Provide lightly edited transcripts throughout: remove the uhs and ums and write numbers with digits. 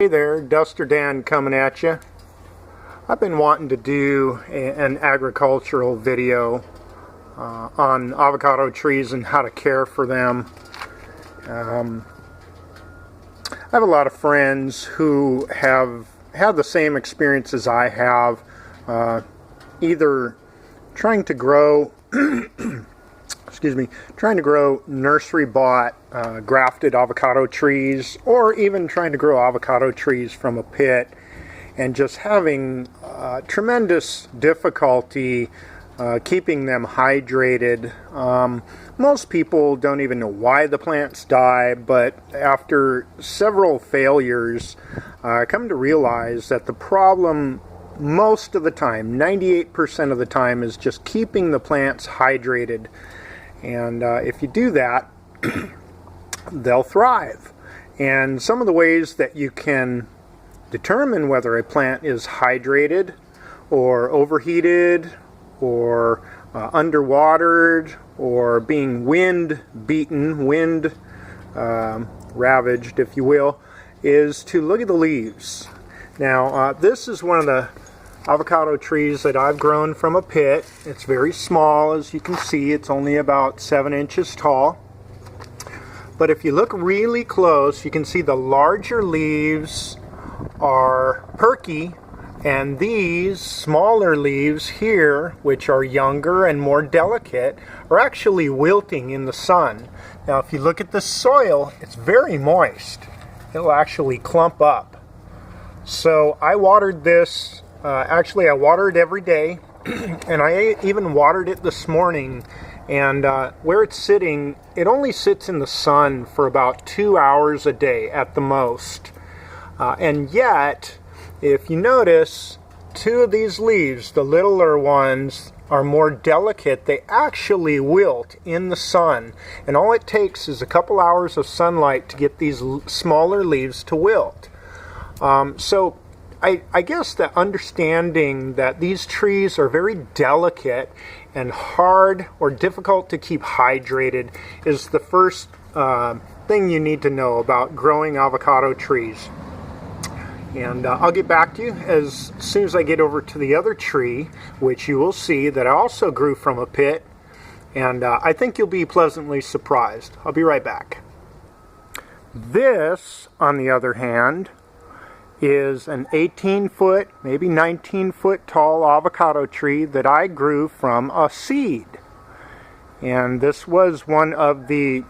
Hey there, Duster Dan coming at you. I've been wanting to do an agricultural video on avocado trees and how to care for them. I have a lot of friends who have had the same experience as I have, either trying to grow trying to grow nursery bought grafted avocado trees, or even trying to grow avocado trees from a pit and just having tremendous difficulty keeping them hydrated. Most people don't even know why the plants die, but after several failures, I come to realize that the problem most of the time, 98% of the time, is just keeping the plants hydrated. And if you do that, they'll thrive. And some of the ways that you can determine whether a plant is hydrated or overheated or underwatered or being wind beaten, wind ravaged, if you will, is to look at the leaves. Now, this is one of the avocado trees that I've grown from a pit. It's very small, as you can see. It's only about 7 inches tall. But if you look really close, you can see the larger leaves are perky, and these smaller leaves here, which are younger and more delicate, are actually wilting in the sun. Now, if you look at the soil, it's very moist. It'll actually clump up. So I watered this. Actually, I water it every day, and I even watered it this morning. And where it's sitting, it only sits in the sun for about 2 hours a day at the most. And yet, if you notice, 2 of these leaves, the littler ones, are more delicate. They actually wilt in the sun. And all it takes is a couple hours of sunlight to get these smaller leaves to wilt. So I guess that understanding that these trees are very delicate and hard or difficult to keep hydrated is the first thing you need to know about growing avocado trees. And I'll get back to you as soon as I get over to the other tree, which you will see that I also grew from a pit, and I think you'll be pleasantly surprised. I'll be right back. This, on the other hand, is an 18-foot, maybe 19-foot tall avocado tree that I grew from a seed. And this was one of the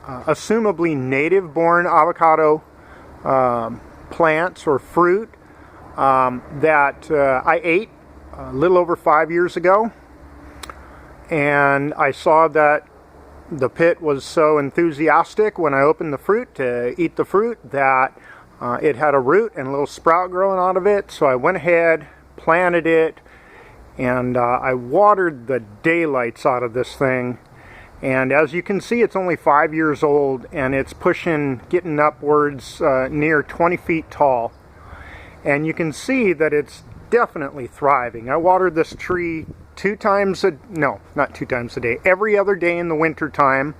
assumably native-born avocado plants or fruit that I ate a little over 5 years ago. And I saw that the pit was so enthusiastic when I opened the fruit to eat the fruit that it had a root and a little sprout growing out of it, so I went ahead, planted it, and I watered the daylights out of this thing. And as you can see, it's only 5 years old, and it's getting upwards near 20 feet tall. And you can see that it's definitely thriving. I watered this tree not 2 times a day, every other day in the winter time,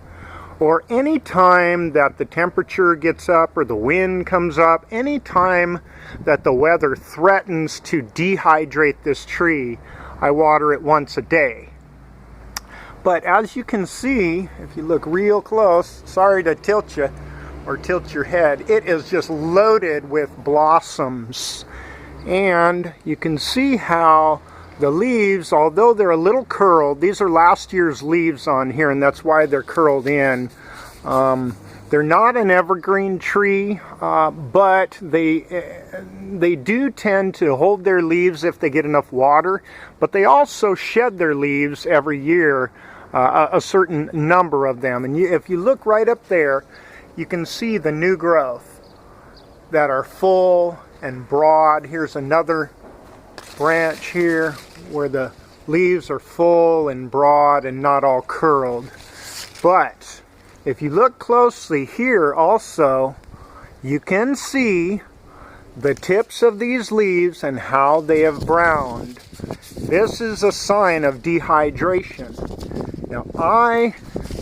or any time that the temperature gets up or the wind comes up, any time that the weather threatens to dehydrate this tree, I water it once a day. But as you can see, if you look real close, sorry to tilt you or tilt your head, it is just loaded with blossoms. And you can see how the leaves, although they're a little curled, these are last year's leaves on here, and that's why they're curled in. They're not an evergreen tree, but they do tend to hold their leaves if they get enough water, but they also shed their leaves every year, a certain number of them. And if you look right up there, you can see the new growth that are full and broad. Here's another branch here where the leaves are full and broad and not all curled. But if you look closely here also, you can see the tips of these leaves and how they have browned. This is a sign of dehydration. Now, I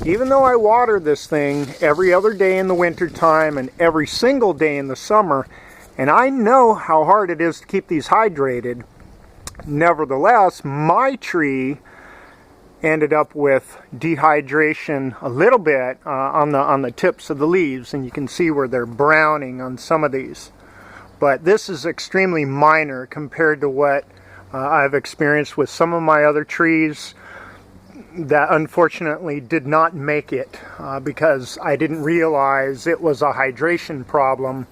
even though I water this thing every other day in the winter time and every single day in the summer, and I know how hard it is to keep these hydrated, nevertheless, my tree ended up with dehydration a little bit on the tips of the leaves, and you can see where they're browning on some of these. But this is extremely minor compared to what I've experienced with some of my other trees that unfortunately did not make it because I didn't realize it was a hydration problem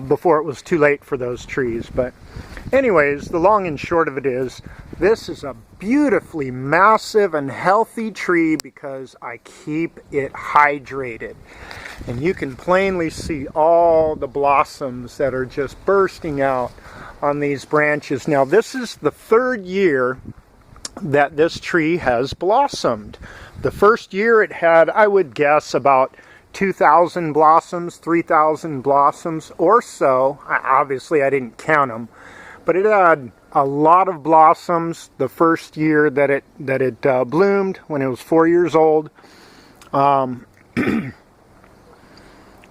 before it was too late for those trees. But anyways, the long and short of it is, this is a beautifully massive and healthy tree because I keep it hydrated. And you can plainly see all the blossoms that are just bursting out on these branches. Now, this is the third year that this tree has blossomed. The first year it had, I would guess, about 2,000 blossoms, 3,000 blossoms or so. Obviously, I didn't count them, but it had a lot of blossoms the first year that it bloomed when it was 4 years old.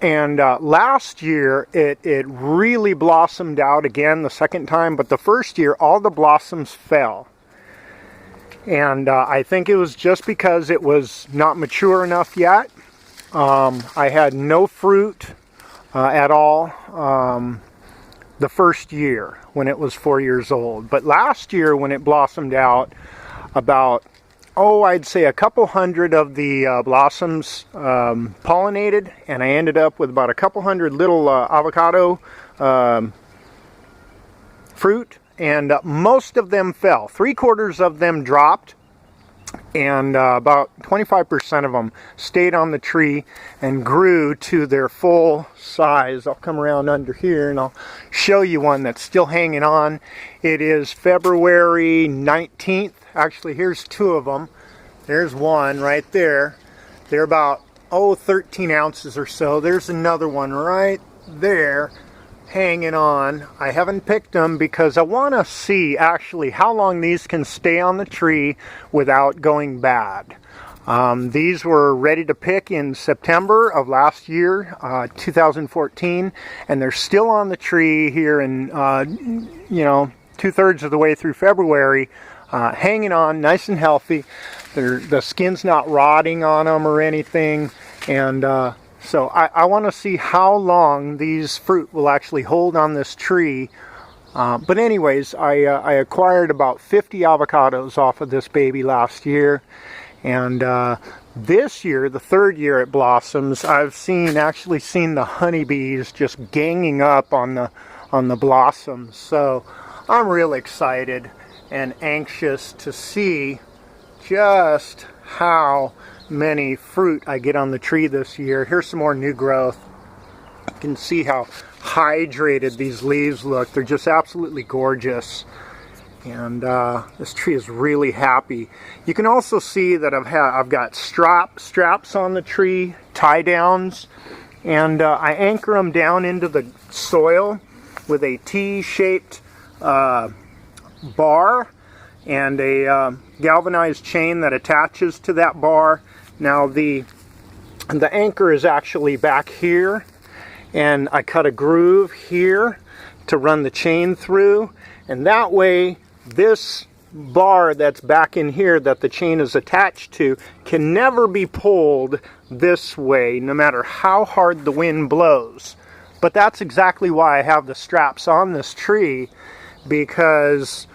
And last year it really blossomed out again the second time, but the first year all the blossoms fell. And I think it was just because it was not mature enough yet. I had no fruit at all the first year when it was 4 years old. But last year when it blossomed out, about, I'd say a couple hundred of the blossoms pollinated, and I ended up with about a couple hundred little avocado fruit, and most of them fell. 3/4 of them dropped, and about 25% of them stayed on the tree and grew to their full size. I'll come around under here and I'll show you one that's still hanging on. It is February 19th. Actually, here's two of them. There's one right there. They're about 13 ounces or so. There's another one right there hanging on. I haven't picked them because I want to see actually how long these can stay on the tree without going bad. These were ready to pick in September of last year, 2014, and they're still on the tree here in 2/3 of the way through February, hanging on nice and healthy. The skin's not rotting on them or anything, and so I want to see how long these fruit will actually hold on this tree. But anyways, I acquired about 50 avocados off of this baby last year. And this year, the third year it blossoms, I've actually seen the honeybees just ganging up on the blossoms. So I'm real excited and anxious to see just how many fruit I get on the tree this year. Here's some more new growth. You can see how hydrated these leaves look. They're just absolutely gorgeous, and this tree is really happy. You can also see that I've got straps on the tree, tie downs, and I anchor them down into the soil with a T-shaped bar and a galvanized chain that attaches to that bar. Now the anchor is actually back here, and I cut a groove here to run the chain through, and that way this bar that's back in here that the chain is attached to can never be pulled this way no matter how hard the wind blows. But that's exactly why I have the straps on this tree, because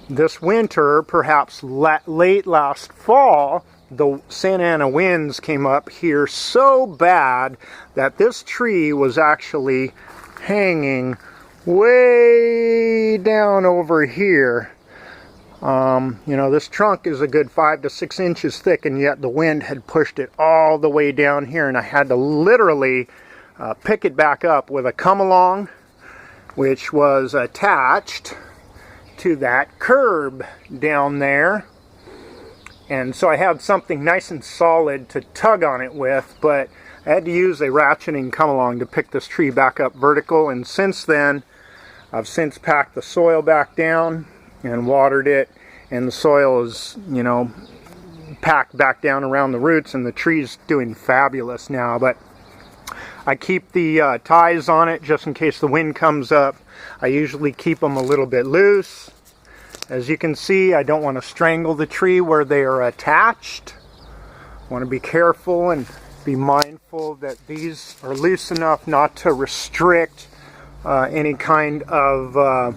this winter, perhaps late last fall, the Santa Ana winds came up here so bad that this tree was actually hanging way down over here. This trunk is a good 5 to 6 inches thick, and yet the wind had pushed it all the way down here, and I had to literally pick it back up with a come-along, which was attached to that curb down there. And so I had something nice and solid to tug on it with, but I had to use a ratcheting come-along to pick this tree back up vertical. And since then, I've since packed the soil back down and watered it, and the soil is, packed back down around the roots, and the tree's doing fabulous now. But I keep the ties on it just in case the wind comes up. I usually keep them a little bit loose. As you can see, I don't want to strangle the tree where they are attached. I want to be careful and be mindful that these are loose enough not to restrict any kind of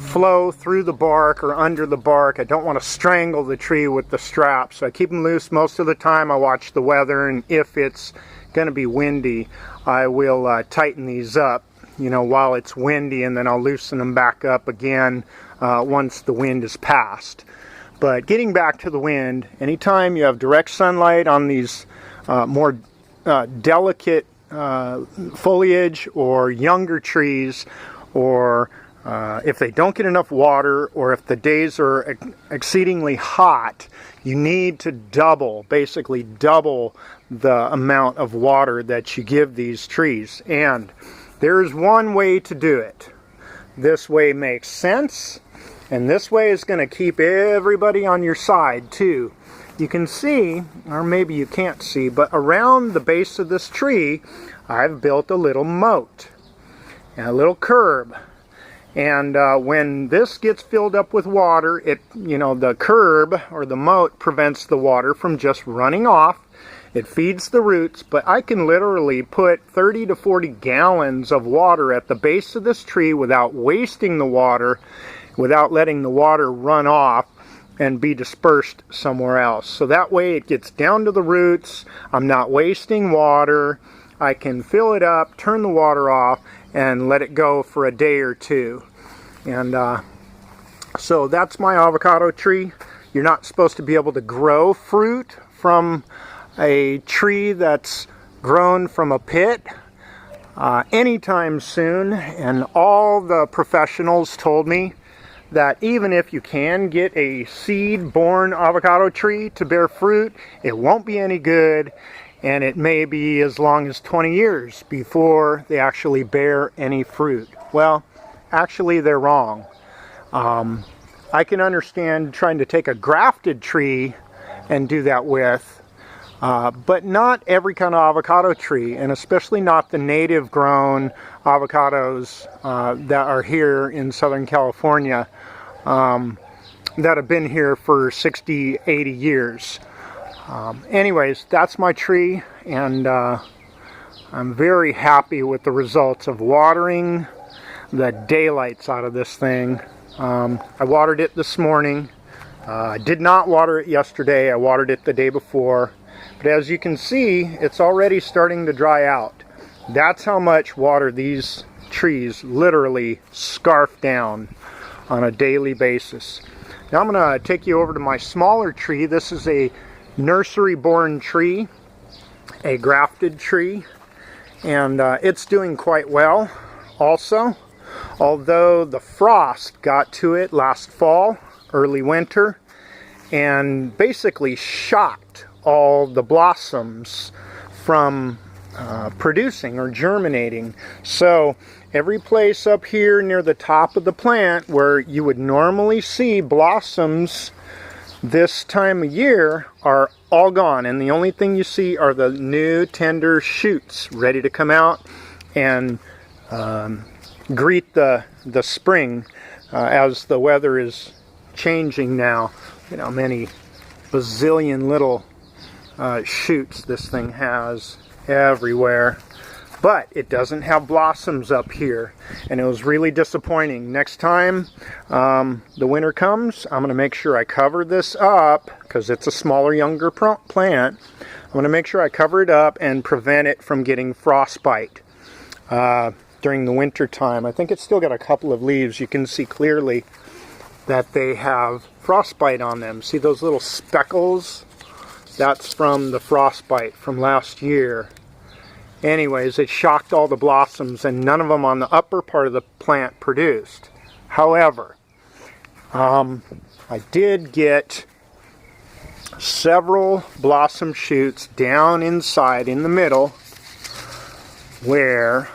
flow through the bark or under the bark. I don't want to strangle the tree with the strap, so I keep them loose most of the time. I watch the weather, and if it's going to be windy, I will tighten these up, while it's windy, and then I'll loosen them back up again once the wind is past. But getting back to the wind, anytime you have direct sunlight on these more delicate foliage or younger trees, or if they don't get enough water, or if the days are exceedingly hot, you need to basically double the amount of water that you give these trees. And there's one way to do it. This way makes sense, and this way is going to keep everybody on your side too. You can see, or maybe you can't see, but around the base of this tree, I've built a little moat and a little curb. And when this gets filled up with water, the curb or the moat prevents the water from just running off. It feeds the roots, but I can literally put 30 to 40 gallons of water at the base of this tree without wasting the water, without letting the water run off and be dispersed somewhere else. So that way it gets down to the roots. I'm not wasting water. I can fill it up, turn the water off, and let it go for a day or two. And so that's my avocado tree. You're not supposed to be able to grow fruit from a tree that's grown from a pit anytime soon. And all the professionals told me that even if you can get a seed-born avocado tree to bear fruit, it won't be any good, and it may be as long as 20 years before they actually bear any fruit. Well, actually they're wrong. I can understand trying to take a grafted tree and do that with, but not every kind of avocado tree, and especially not the native grown avocados that are here in Southern California, that have been here for 60, 80 years. Anyways, that's my tree, and I'm very happy with the results of watering the daylights out of this thing. I watered it this morning. I did not water it yesterday. I watered it the day before. But as you can see, it's already starting to dry out. That's how much water these trees literally scarf down on a daily basis. Now I'm going to take you over to my smaller tree. This is a nursery-born tree, a grafted tree, and it's doing quite well also. Although the frost got to it last fall, early winter, and basically shocked all the blossoms from producing or germinating. So every place up here near the top of the plant where you would normally see blossoms this time of year are all gone, and the only thing you see are the new tender shoots ready to come out and greet the spring as the weather is changing now. Many bazillion little shoots this thing has everywhere, but it doesn't have blossoms up here, and it was really disappointing. Next time the winter comes, I'm going to make sure I cover this up, because it's a smaller, younger plant. I'm going to make sure I cover it up and prevent it from getting frostbite during the winter time. I think it's still got a couple of leaves. You can see clearly that they have frostbite on them. See those little speckles? That's from the frostbite from last year. Anyways, it shocked all the blossoms, and none of them on the upper part of the plant produced. However, I did get several blossom shoots down inside in the middle where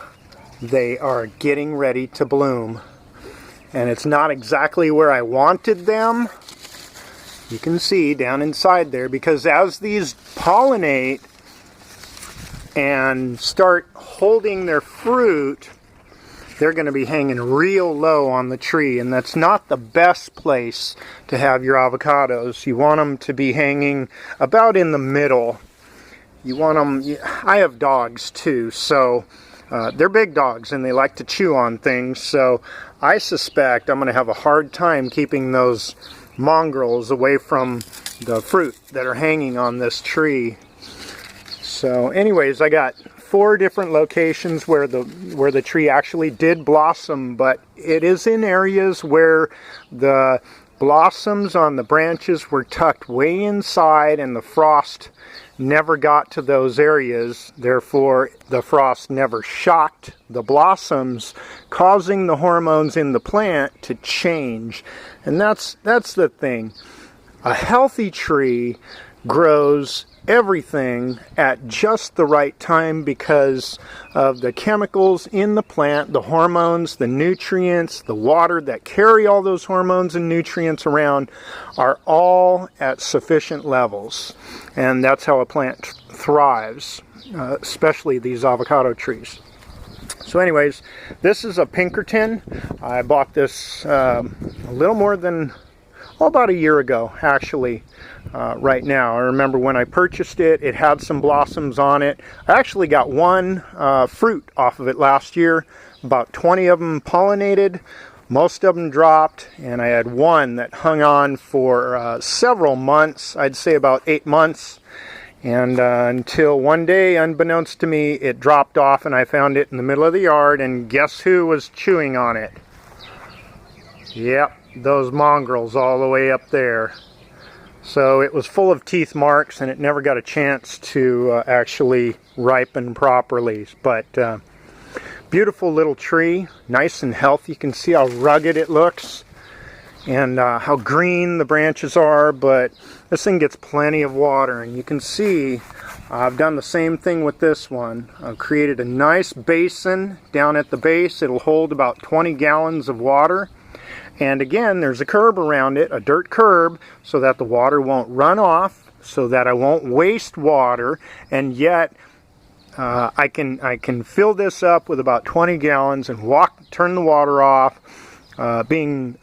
they are getting ready to bloom. And it's not exactly where I wanted them, You can see down inside there, because as these pollinate and start holding their fruit, they're going to be hanging real low on the tree, and that's not the best place to have your avocados. You want them to be hanging about in the middle. You want them, I have dogs too, so they're big dogs and they like to chew on things, so I suspect I'm going to have a hard time keeping those mongrels away from the fruit that are hanging on this tree. So anyways, I got 4 different locations where the tree actually did blossom, but it is in areas where the blossoms on the branches were tucked way inside and the frost never got to those areas. Therefore, the frost never shocked the blossoms, causing the hormones in the plant to change. And that's the thing. A healthy tree grows everything at just the right time because of the chemicals in the plant, the hormones, the nutrients, the water that carry all those hormones and nutrients around are all at sufficient levels. And that's how a plant thrives, especially these avocado trees. So anyways, this is a Pinkerton. I bought this a little more than, about a year ago, actually. Right now, I remember when I purchased it, it had some blossoms on it. I actually got one fruit off of it last year. About 20 of them pollinated, most of them dropped, and I had one that hung on for several months, I'd say about 8 months. And until one day, unbeknownst to me, it dropped off and I found it in the middle of the yard, and guess who was chewing on it? Yep, those mongrels all the way up there. So it was full of teeth marks and it never got a chance to actually ripen properly. But beautiful little tree, nice and healthy. You can see how rugged it looks and how green the branches are, but this thing gets plenty of water. And you can see I've done the same thing with this one. I've created a nice basin down at the base. It'll hold about 20 gallons of water. And again, there's a curb around it, a dirt curb, so that the water won't run off, so that I won't waste water, and yet I can fill this up with about 20 gallons and turn the water off, being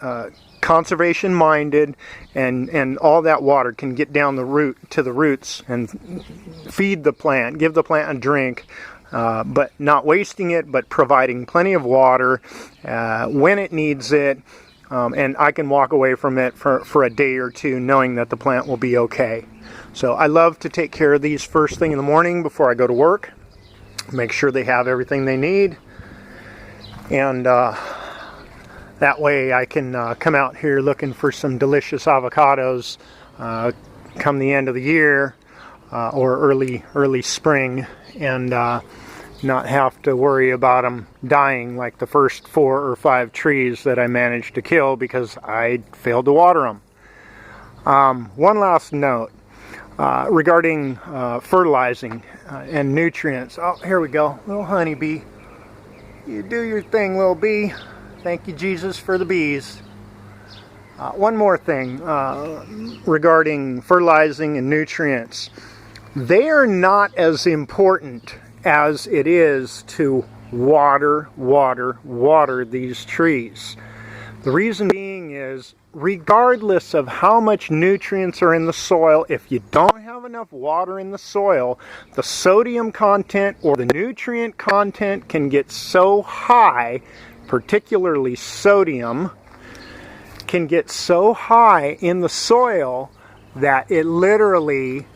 conservation minded, and all that water can get down to the roots and feed the plant, give the plant a drink. But not wasting it, but providing plenty of water when it needs it. And I can walk away from it for a day or two knowing that the plant will be okay. So I love to take care of these first thing in the morning before I go to work. Make sure they have everything they need. And that way I can come out here looking for some delicious avocados come the end of the year or early spring, and not have to worry about them dying like the first 4 or 5 trees that I managed to kill because I failed to water them. One last note regarding fertilizing and nutrients. Oh, here we go, little honeybee. You do your thing, little bee. Thank you, Jesus, for the bees. One more thing regarding fertilizing and nutrients. They are not as important as it is to water these trees. The reason being is, regardless of how much nutrients are in the soil, if you don't have enough water in the soil, the sodium content or the nutrient content can get so high, particularly sodium, can get so high in the soil that it literally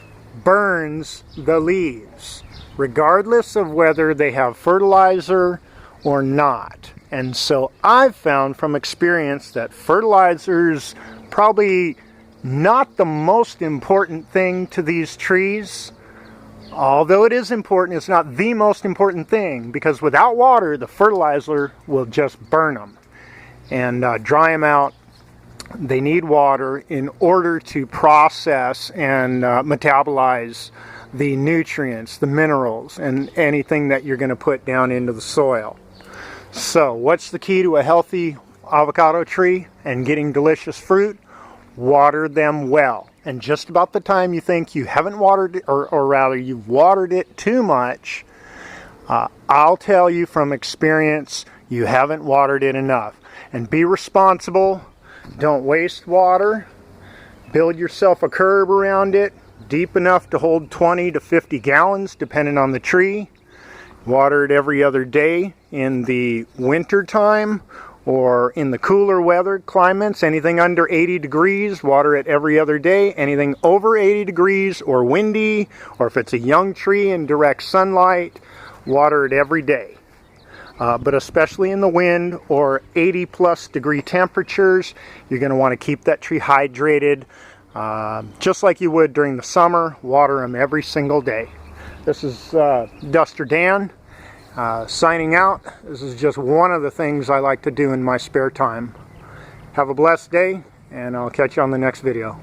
burns the leaves, regardless of whether they have fertilizer or not. And so I've found from experience that fertilizer's probably not the most important thing to these trees. Although it is important, it's not the most important thing, because without water, the fertilizer will just burn them and dry them out. They need water in order to process and metabolize the nutrients, the minerals, and anything that you're going to put down into the soil. So what's the key to a healthy avocado tree and getting delicious fruit? water them well. And just about the time you think you haven't watered it, or rather you've watered it too much, I'll tell you from experience, you haven't watered it enough. And be responsible. Don't waste water. Build yourself a curb around it, deep enough to hold 20 to 50 gallons depending on the tree. Water it every other day in the winter time, or in the cooler weather climates. Anything under 80 degrees, water it every other day. Anything over 80 degrees or windy, or if it's a young tree in direct sunlight, water it every day. But especially in the wind or 80 plus degree temperatures, you're going to want to keep that tree hydrated just like you would during the summer. Water them every single day. This is Duster Dan signing out. This is just one of the things I like to do in my spare time. Have a blessed day, and I'll catch you on the next video.